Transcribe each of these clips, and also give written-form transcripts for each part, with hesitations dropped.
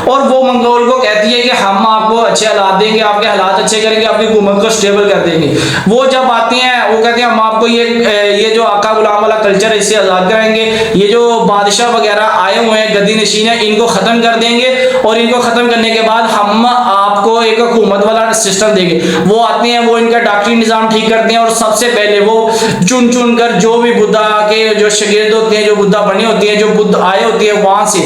और वो मंगोल को कहती है कि हम आपको अच्छे हालात देंगे, आपके हालात अच्छे करेंगे, आपकी हुकूमत को स्टेबल कर देंगे। वो जब आती हैं वो कहते हैं हम आपको ये जो आका गुलाम वाला कल्चर है इससे आज़ाद कराएंगे, ये जो बादशाह वगैरह आए हुए हैं गद्दी नशीन है इनको ख़त्म कर देंगे, और इनको ख़त्म करने के बाद हम आपको एक हुकूमत वाला सिस्टम देंगे। वो आते हैं, वो इनका डॉक्टरी निज़ाम ठीक करते हैं, और सबसे पहले वो चुन चुन कर जो भी बुद्धा के जो शागिर्द होते हैं, जो बुद्धा बने होते हैं, जो बुद्ध आए होते हैं वहाँ से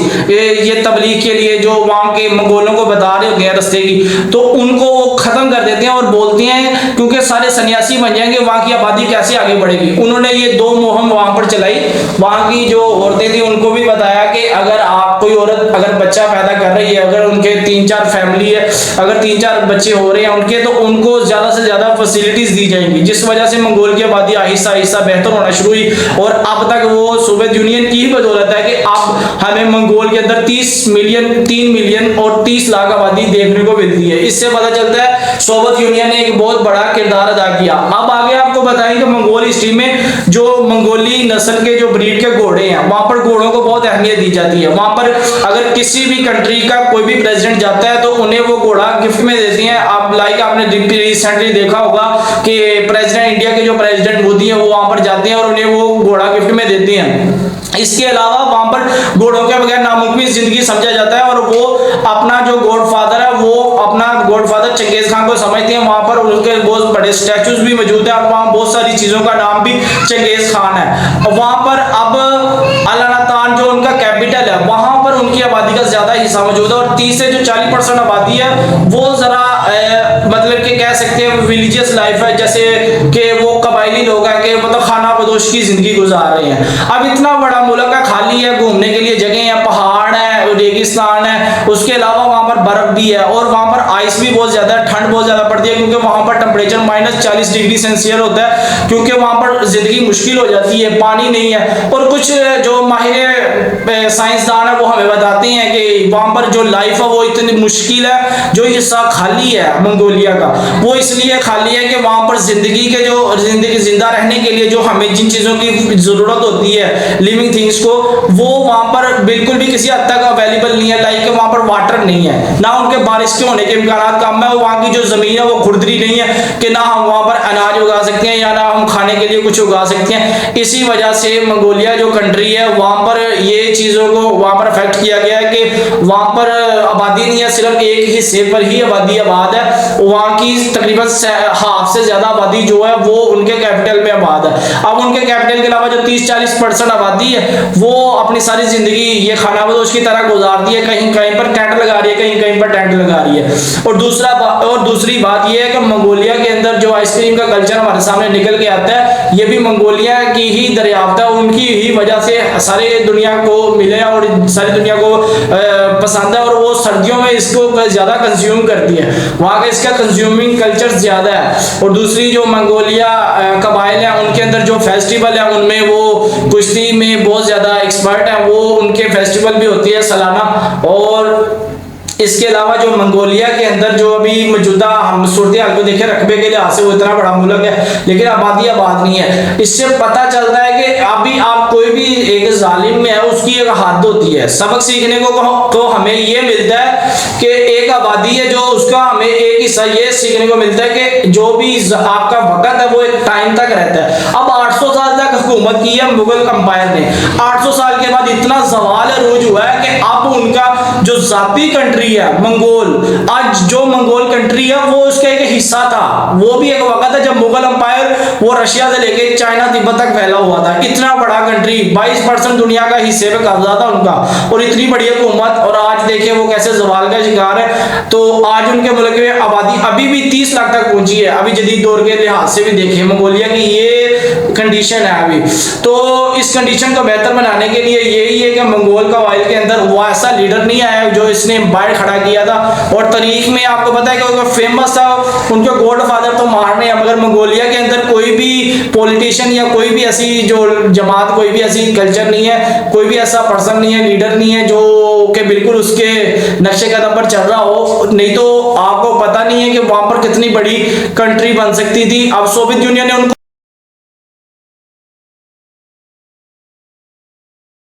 ये तबलीग के लिए, जो वहाँ के मंगोलों को बता रहे होते हैं रास्ते की, तो उनको वो ख़त्म कर देते हैं और बोलते हैं क्योंकि सारे सन्यासी बन जाएंगे वहाँ की आबादी कैसे आगे बढ़ेगी। उन्होंने ये 2 मुहिम वहाँ पर चलाई। वहाँ की जो औरतें थी उनको भी बताया कि अगर आप कोई औरत अगर बच्चा पैदा कर रही है, अगर उनके 3-4 फैमिली है, अगर 3-4 बच्चे हो रहे हैं उनके, तो उनको ज़्यादा से ज़्यादा फैसिलिटीज दी जाएंगी, जिस वजह से मंगोल की आबादी आहिस्ता आहिस्ता बेहतर होना शुरू हुई। और अब तक वो सोवियत यूनियन की ही बदौलत है कि अब हमें मंगोल के अंदर 3 मिलियन और 30 लाख आबादी देखने को मिलती है। इससे पता चलता है सोवियत यूनियन ने एक बहुत बड़ा किरदार अदा किया। अब आगे आपको बताएंगे मंगोल हिस्ट्री में जो मंगोली नस्ल के जो ब्रीड के घोड़े हैं, वहां पर घोड़ों को बहुत अहमियत दी जाती है। वहां पर अगर किसी भी कंट्री का कोई भी प्रेसिडेंट जाता है तो उन्हें वो घोड़ा गिफ्ट में देते हैं। आप आपने रिसेंटली देखा होगा कि प्रेसिडेंट इंडिया के जो प्रेसिडेंट मोदी है वो वहां पर जाते हैं और उन्हें वो घोड़ा गिफ्ट में देते हैं। इसके अलावा वहां पर घोड़ों के बगैर नामुमकिन जिंदगी समझा जाता है, और वो अपना जो गॉडफादर है वो अपना गॉडफादर चंगेज खान को समझते हैं। वहां पर उनके बहुत बड़े स्टैचूज भी मौजूद है और वहां बहुत सारी चीजों का नाम भी चंगेज खान है। और वहां पर अब अलानातान जो उनका कैपिटल है वहां पर उनकी आबादी का ज्यादा हिस्सा मौजूद है, और 30 से जो 40% आबादी है वो जरा मतलब कि कह सकते हैं रिलीजियस लाइफ है, जैसे कि वो कबायली लोग हैं कि मतलब खाना बदोश की जिंदगी गुजार रहे हैं। अब इतना बड़ा मुल्क है, खाली है, घूमने के लिए जगह है, पहाड़ है, रेगिस्तान है, उसके अलावा वहां पर बर्फ भी है और वहां पर आइस भी बहुत ज्यादा है, ठंड बहुत ज्यादा पड़ती है क्योंकि वहां पर टेम्परेचर -40 डिग्री सेल्सियस होता है, क्योंकि वहां पर जिंदगी मुश्किल हो जाती है, पानी नहीं है। और कुछ जो माहिर साइंसदान है वो हमें बताते हैं कि वहां पर जो लाइफ है वो इतनी मुश्किल है, जो हिस्सा खाली है मंगोलिया का वो इसलिए खाली है कि वहां पर जिंदगी जिंदा रहने के लिए जो हमें जिन चीजों की जरूरत होती है लिविंग थिंग्स को, वो वहां पर बिल्कुल भी किसी हद तक अवेलेबल नहीं है। लाइक वहां पर वाटर नहीं है, ना उनके बारिश के होने के इम्कान कम है, वहां की जो जमीन है वो खुरदरी नहीं है कि ना हम वहां पर अनाज उगा सकते हैं या ना हम खाने के लिए कुछ उगा सकते हैं। इसी वजह से मंगोलिया जो कंट्री है वहां पर ये चीजों को वहां पर अफेक्ट किया गया है कि वहां पर आबादी नहीं है, सिर्फ एक हिस्से पर ही आबादी आबाद है। वहां की तकरीबन हाफ से ज्यादा आबादी जो है वो उनके कैपिटल में आबाद है। अब उनके कैपिटल के अलावा जो 30-40% आबादी है वो अपनी सारी जिंदगी ये खाना बदोश की तरह गुजारती है, कहीं कहीं पर टेंट लगा रही है, कहीं कहीं पर टेंट लगा रही है। और दूसरी बात ये है कि मंगोलिया के अंदर जो आइसक्रीम का कल्चर हमारे सामने निकल के आता है ये भी मंगोलिया की ही दरियाफ्त है, उनकी ही वजह से सारी दुनिया को मिले और सारी दुनिया को पसंद है, और वो सर्दियों में इसको ज्यादा कंज्यूम करती है, वहाँ का इसका कंज्यूमिंग कल्चर ज्यादा है। और दूसरी जो मंगोलिया कबाइल है उनके अंदर जो फेस्टिवल है उनमें वो कुश्ती में बहुत ज्यादा एक्सपर्ट है, वो उनके फेस्टिवल भी होती है सालाना। और इसके अलावा जो मंगोलिया के अंदर जो अभी मौजूदा हम सूरत हाल को देखें, रकबे के लिहाज से वो इतना बड़ा मुल्क है लेकिन आबादी आबाद नहीं है। इससे पता चलता है कि अभी आप कोई भी एक जालिम में है उसकी एक हद होती है। सबक सीखने को तो हमें ये मिलता है कि एक आबादी है जो उसका हमें एक हिस्सा ये सीखने को मिलता है कि जो भी आपका वक्त है वो एक टाइम तक रहता है। अब 800 साल तक हुकूमत की है मुगल अंपायर ने, 800 साल के बाद इतना सवाल अरूज हुआ है कि अब उनका जो जाती कंट्री है मंगोल, आज जो मंगोल कंट्री है वो उसका एक हिस्सा था। वो भी एक वक्त है जब मुगल अंपायर वो रशिया से लेके चाइना तिब्बत तक फैला हुआ था। इतना बड़ा कंट्री, 22% दुनिया का हिस्से पे कब्जा था उनका, और इतनी बड़ी हुकूमत, और आज देखिए वो कैसे जवाल का शिकार है। तो आज उनके मुल्क में आबादी अभी भी 30 लाख तक पहुंची है, अभी जदीद दौर के लिहाज से भी देखिए मंगोलिया की ये कंडीशन है अभी। तो इस कंडीशन को बेहतर बनाने के लिए यही है कि मंगोल कबाइल के अंदर वो ऐसा लीडर नहीं आया जो इसने एम्पायर खड़ा किया था। और तारीख में आपको पता है कि फेमस था, उनके गॉड फादर तो मारने हैं, मगर मंगोलिया के अंदर कोई भी पॉलिटिशियन या कोई भी ऐसी जो जमात, कोई भी ऐसी कल्चर नहीं है, कोई भी ऐसा पर्सन नहीं है, लीडर नहीं है जो कि बिल्कुल उसके नक्शे कदम पर चल रहा हो। नहीं तो आपको पता नहीं है कि वहां पर कितनी बड़ी कंट्री बन सकती थी। अब सोवियत यूनियन ने उनको